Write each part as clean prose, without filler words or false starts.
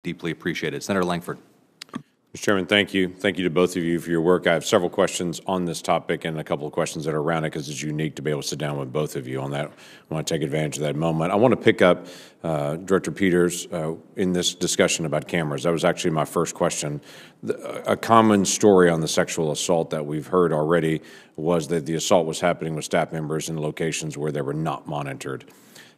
Deeply appreciated. Senator Lankford. Mr. Chairman, thank you. Thank you to both of you for your work. I have several questions on this topic and a couple of questions that are around it because it's unique to be able to sit down with both of you on that. I want to take advantage of that moment. I want to pick up Director Peters in this discussion about cameras. That was actually my first question. A common story on the sexual assault that we've heard already was that the assault was happening with staff members in locations where they were not monitored.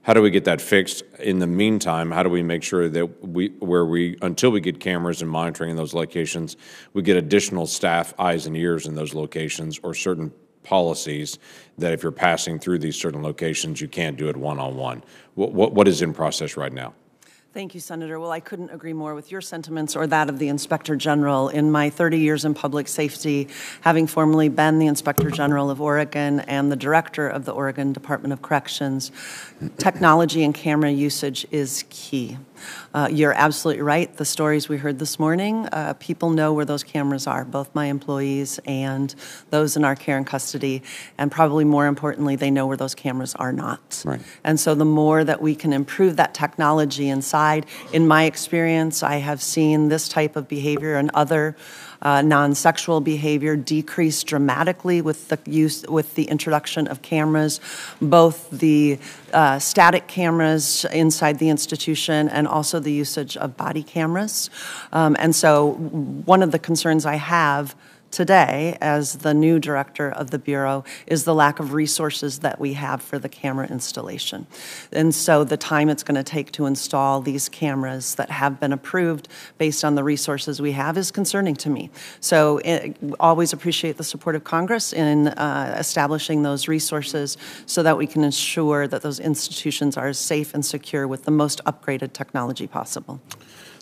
How do we get that fixed? In the meantime, how do we make sure that until we get cameras and monitoring in those locations, we get additional staff eyes and ears in those locations, or certain policies that if you're passing through these certain locations, you can't do it one-on-one? What is in process right now? Thank you, Senator. Well, I couldn't agree more with your sentiments or that of the Inspector General. In my 30 years in public safety, having formerly been the Inspector General of Oregon and the Director of the Oregon Department of Corrections, technology and camera usage is key. You're absolutely right. The stories we heard this morning, people know where those cameras are, both my employees and those in our care and custody, and probably more importantly, they know where those cameras are not. Right. And so the more that we can improve that technology inside, in my experience, I have seen this type of behavior and other non-sexual behavior decrease dramatically with the introduction of cameras, both the static cameras inside the institution and also the usage of body cameras. And so one of the concerns I have today as the new director of the Bureau is the lack of resources that we have for the camera installation. And so the time it's going to take to install these cameras that have been approved based on the resources we have is concerning to me. So always appreciate the support of Congress in establishing those resources so that we can ensure that those institutions are as safe and secure with the most upgraded technology possible.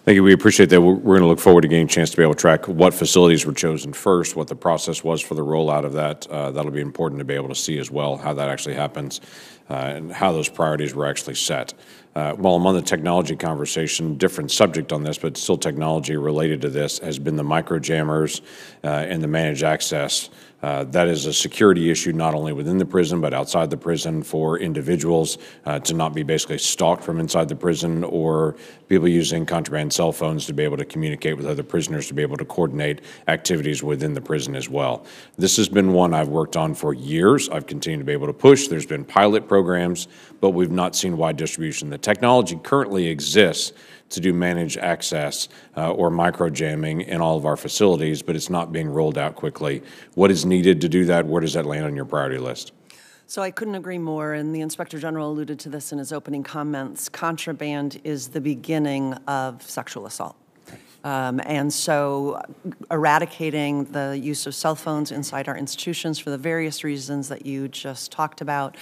Thank you. We appreciate that. We're going to look forward to getting a chance to be able to track what facilities were chosen first, what the process was for the rollout of that. That'll be important to be able to see as well how that actually happens and how those priorities were actually set. While I'm on the technology conversation, different subject on this, but still technology related to this, has been the microjammers and the managed access. That is a security issue not only within the prison but outside the prison for individuals to not be basically stalked from inside the prison, or people using contraband cell phones to be able to communicate with other prisoners to be able to coordinate activities within the prison as well. This has been one I've worked on for years. I've continued to be able to push. There's been pilot programs, but we've not seen wide distribution. The technology currently exists to do managed access or microjamming in all of our facilities, but it's not being rolled out quickly. What is needed to do that? Where does that land on your priority list? So I couldn't agree more, and the Inspector General alluded to this in his opening comments. Contraband is the beginning of sexual assault. And so eradicating the use of cell phones inside our institutions for the various reasons that you just talked about,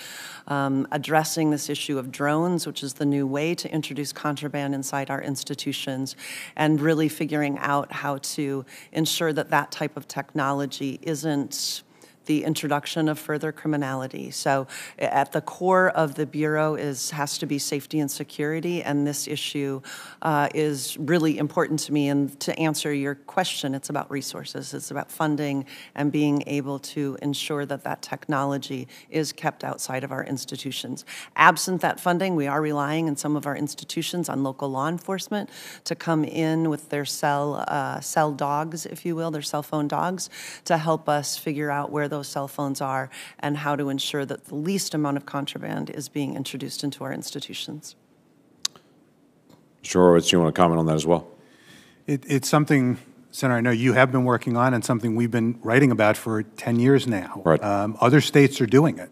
addressing this issue of drones, which is the new way to introduce contraband inside our institutions, and really figuring out how to ensure that that type of technology isn't the introduction of further criminality. So at the core of the Bureau has to be safety and security, and this issue is really important to me. And to answer your question, it's about resources. It's about funding and being able to ensure that that technology is kept outside of our institutions. Absent that funding, we are relying in some of our institutions on local law enforcement to come in with their cell dogs, if you will, their cell phone dogs, to help us figure out where those cell phones are and how to ensure that the least amount of contraband is being introduced into our institutions. Mr. Horowitz, you want to comment on that as well? It's something, Senator, I know you have been working on, and something we've been writing about for 10 years now. Right. Other states are doing it.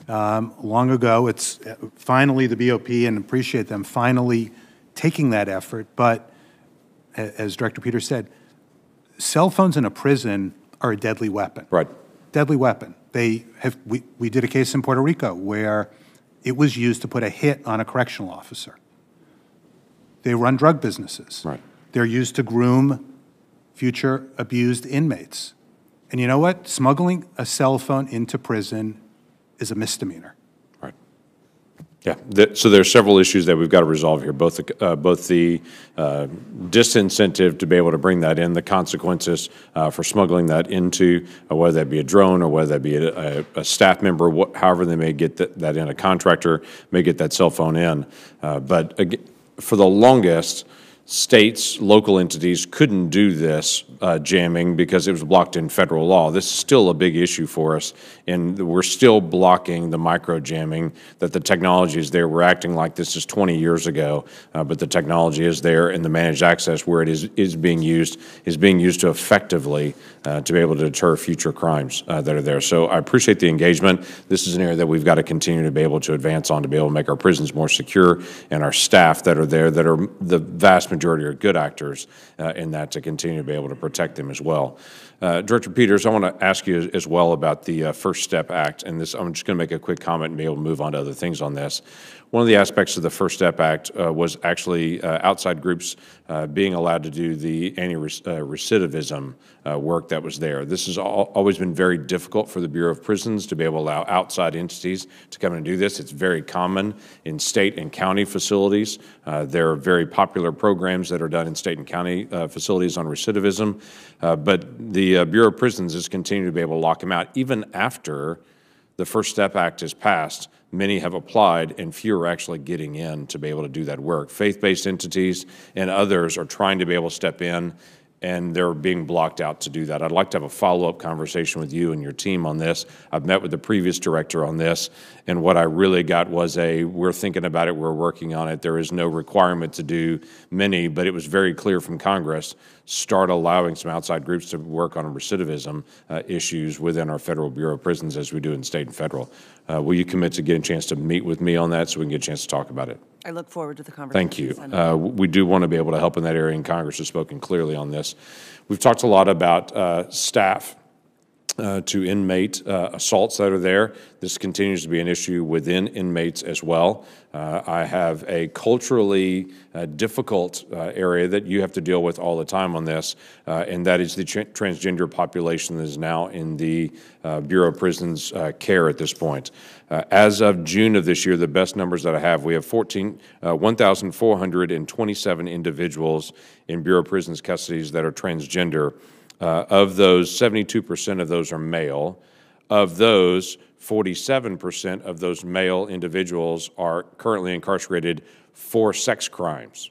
Long ago, it's finally the BOP, and appreciate them finally taking that effort. But as Director Peters said, cell phones in a prison are a deadly weapon. Right. Deadly weapon. We did a case in Puerto Rico where it was used to put a hit on a correctional officer. They run drug businesses. Right. They're used to groom future abused inmates. And you know what? Smuggling a cell phone into prison is a misdemeanor. Right. Yeah. So there are several issues that we've got to resolve here. Both the disincentive to be able to bring that in, the consequences for smuggling that into, whether that be a drone or whether that be a staff member, however they may get that in, a contractor may get that cell phone in. But again, for the longest, states, local entities couldn't do this jamming because it was blocked in federal law. This is still a big issue for us, and we're still blocking the micro jamming, that the technology is there. We're acting like this is 20 years ago, but the technology is there, and the managed access where it is being used to effectively to be able to deter future crimes that are there. So I appreciate the engagement. This is an area that we've got to continue to be able to advance on, to be able to make our prisons more secure, and our staff that are there, that are the vast majority are good actors in that, to continue to be able to protect them as well. Director Peters, I want to ask you as well about the First Step Act, and this, I'm just going to make a quick comment and be able to move on to other things on this. One of the aspects of the First Step Act was actually outside groups being allowed to do the anti-recidivism work that was there. This has always been very difficult for the Bureau of Prisons to be able to allow outside entities to come in and do this. It's very common in state and county facilities. There are very popular programs that are done in state and county facilities on recidivism, but the Bureau of Prisons is continuing to be able to lock them out. Even after the First Step Act is passed, many have applied, and few are actually getting in to be able to do that work. Faith-based entities and others are trying to be able to step in, and they're being blocked out to do that. I'd like to have a follow-up conversation with you and your team on this. I've met with the previous director on this, and what I really got was we're thinking about it, we're working on it. There is no requirement to do many, but it was very clear from Congress, start allowing some outside groups to work on recidivism issues within our Federal Bureau of Prisons, as we do in state and federal. Will you commit to getting a chance to meet with me on that so we can get a chance to talk about it? I look forward to the conversation. Thank you. We do want to be able to help in that area, and Congress has spoken clearly on this. We've talked a lot about staff to inmate assaults that are there. This continues to be an issue within inmates as well. I have a culturally difficult area that you have to deal with all the time on this, and that is the transgender population that is now in the Bureau of Prisons care at this point. As of June of this year, the best numbers that I have, we have 1,427 individuals in Bureau of Prisons custodies that are transgender. Of those, 72% of those are male. Of those, 47% of those male individuals are currently incarcerated for sex crimes.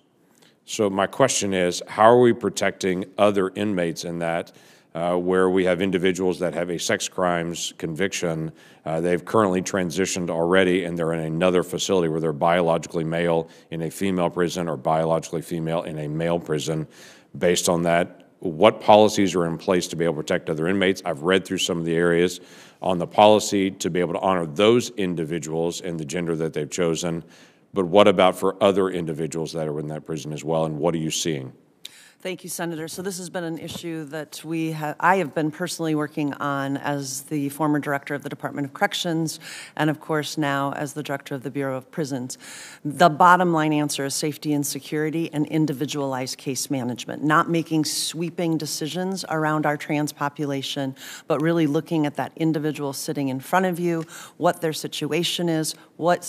So my question is, how are we protecting other inmates in that, where we have individuals that have a sex crimes conviction? They've currently transitioned already, and they're in another facility where they're biologically male in a female prison or biologically female in a male prison. Based on that, what policies are in place to be able to protect other inmates? I've read through some of the areas on the policy to be able to honor those individuals and the gender that they've chosen, but what about for other individuals that are in that prison as well, and what are you seeing? Thank you, Senator. So this has been an issue that I have been personally working on as the former director of the Department of Corrections, and of course now as the director of the Bureau of Prisons. The bottom line answer is safety and security and individualized case management, not making sweeping decisions around our trans population, but really looking at that individual sitting in front of you, what their situation is, what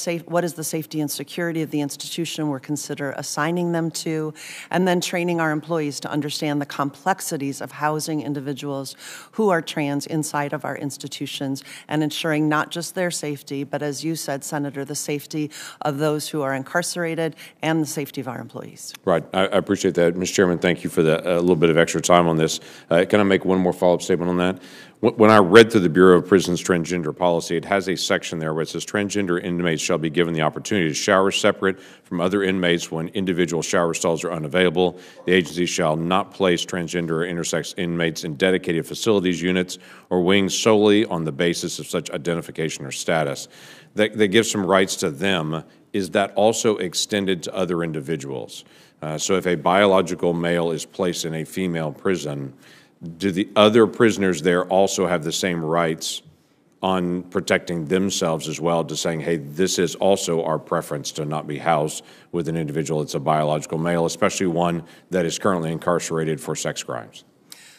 is the safety and security of the institution we're consider assigning them to, and then training our employees to understand the complexities of housing individuals who are trans inside of our institutions, and ensuring not just their safety, but as you said, Senator, the safety of those who are incarcerated and the safety of our employees. Right. I appreciate that. Mr. Chairman, thank you for a little bit of extra time on this. Can I make one more follow-up statement on that? When I read through the Bureau of Prisons transgender policy, it has a section there where it says transgender inmates shall be given the opportunity to shower separate from other inmates when individual shower stalls are unavailable. The agency shall not place transgender or intersex inmates in dedicated facilities, units, or wings solely on the basis of such identification or status. That gives some rights to them. Is that also extended to other individuals? So if a biological male is placed in a female prison, do the other prisoners there also have the same rights on protecting themselves as well, to saying, hey, this is also our preference to not be housed with an individual that's a biological male, especially one that is currently incarcerated for sex crimes?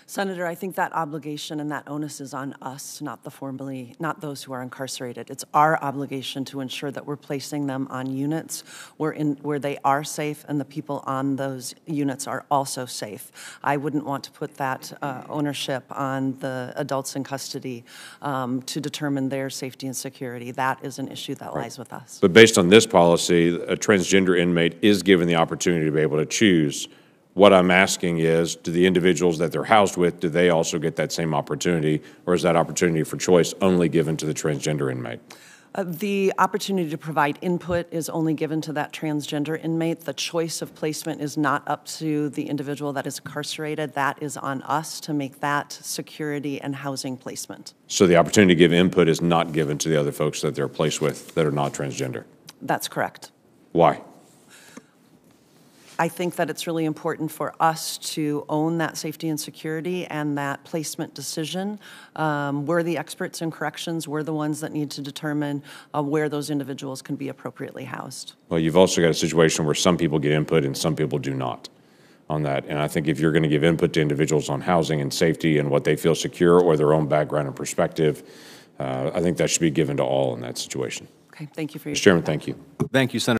Senator, I think that obligation and that onus is on us, not those who are incarcerated. It's our obligation to ensure that we're placing them on units where they are safe and the people on those units are also safe. I wouldn't want to put that ownership on the adults in custody to determine their safety and security. That is an issue that lies with us. But based on this policy, a transgender inmate is given the opportunity to be able to choose What I'm asking is, do the individuals that they're housed with, do they also get that same opportunity, or is that opportunity for choice only given to the transgender inmate? The opportunity to provide input is only given to that transgender inmate. The choice of placement is not up to the individual that is incarcerated. That is on us to make that security and housing placement. So the opportunity to give input is not given to the other folks that they're placed with that are not transgender? That's correct. Why? I think that it's really important for us to own that safety and security and that placement decision. We're the experts in corrections. We're the ones that need to determine where those individuals can be appropriately housed. Well, you've also got a situation where some people get input and some people do not on that. And I think if you're going to give input to individuals on housing and safety and what they feel secure or their own background and perspective, I think that should be given to all in that situation. Okay, thank you for your Mr. Chairman, thank you. Thank you, Senator.